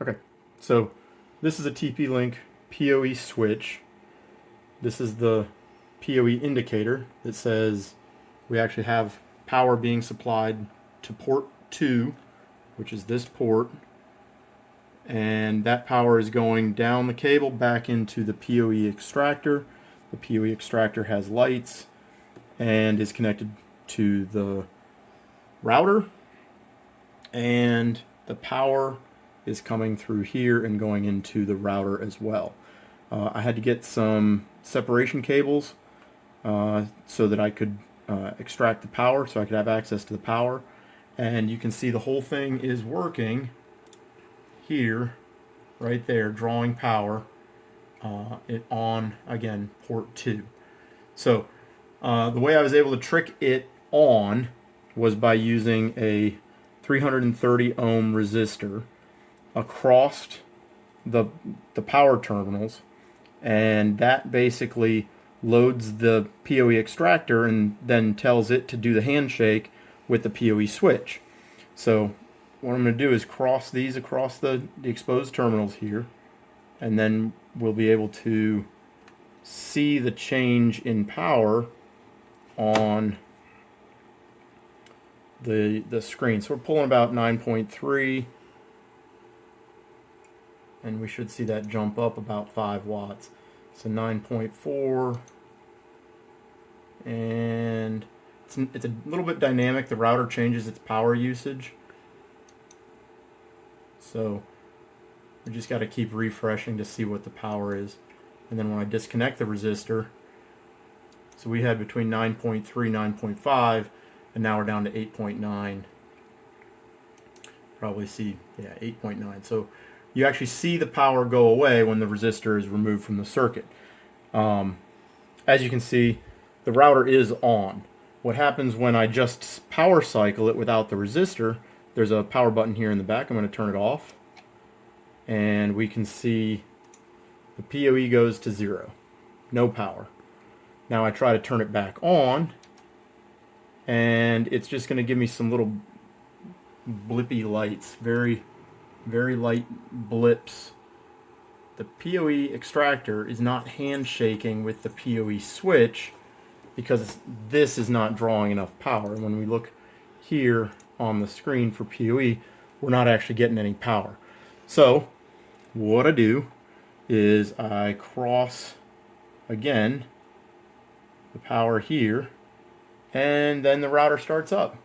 Okay, so this is a TP-Link PoE switch. This is the PoE indicator that says we actually have power being supplied to port 2, which is this port, and that power is going down the cable back into the PoE extractor. The PoE extractor has lights and is connected to the router, and the power is coming through here and going into the router as well. I had to get some separation cables so that I could extract the power, so I could have access to the power. And you can see the whole thing is working here, right there, drawing power on, again, port 2. So the way I was able to trick it on was by using a 330 ohm resistor across the power terminals, and that basically loads the PoE extractor and then tells it to do the handshake with the PoE switch. So what I'm going to do is cross these across the exposed terminals here, and then we'll be able to see the change in power on the screen. So we're pulling about 9.3, and we should see that jump up about 5 watts. So 9.4, and it's a little bit dynamic. The router changes its power usage, so we just got to keep refreshing to see what the power is. And then when I disconnect the resistor, so we had between 9.3, 9.5, and now we're down to 8.9. Probably see, yeah, 8.9. So you actually see the power go away when the resistor is removed from the circuit. As you can see, the router is on. What happens when I just power cycle it without the resistor, there's a power button here in the back. I'm going to turn it off, and we can see the PoE goes to 0. No power. Now I try to turn it back on, and it's just going to give me some little blippy lights, very light blips. The PoE extractor is not handshaking with the PoE switch because this is not drawing enough power. And when we look here on the screen for PoE, we're not actually getting any power. So what I do is I cross again the power here, and then the router starts up.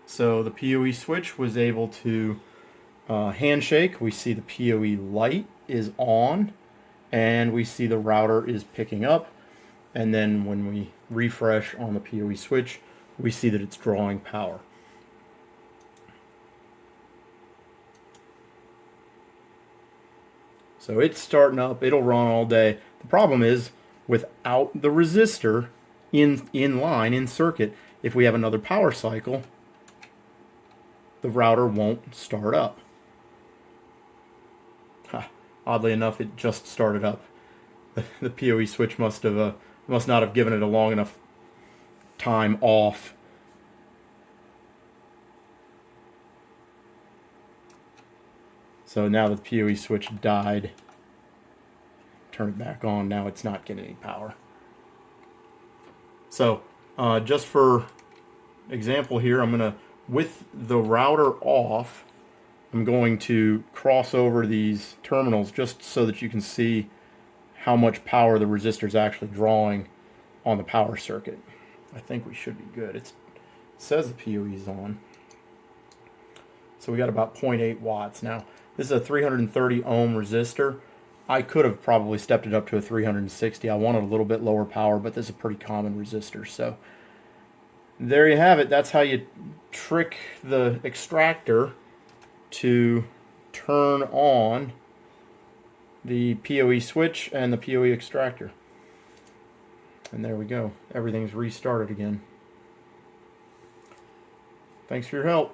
So the PoE switch was able to handshake. We see the PoE light is on, and we see the router is picking up. And then when we refresh on the PoE switch, we see that it's drawing power. So it's starting up. It'll run all day. The problem is, without the resistor in line, in circuit, if we have another power cycle, the router won't start up. Oddly enough, it just started up. The PoE switch must not have given it a long enough time off. So now the PoE switch died. Turn it back on. Now it's not getting any power. So just for example here, I'm going to, with the router off, I'm going to cross over these terminals just so that you can see how much power the resistor is actually drawing on the power circuit. I think we should be good. It says the PoE is on. So we got about 0.8 watts. Now, this is a 330 ohm resistor. I could have probably stepped it up to a 360. I wanted a little bit lower power, but this is a pretty common resistor. So there you have it. That's how you trick the extractor to turn on the PoE switch and the PoE extractor. And there we go. Everything's restarted again. Thanks for your help.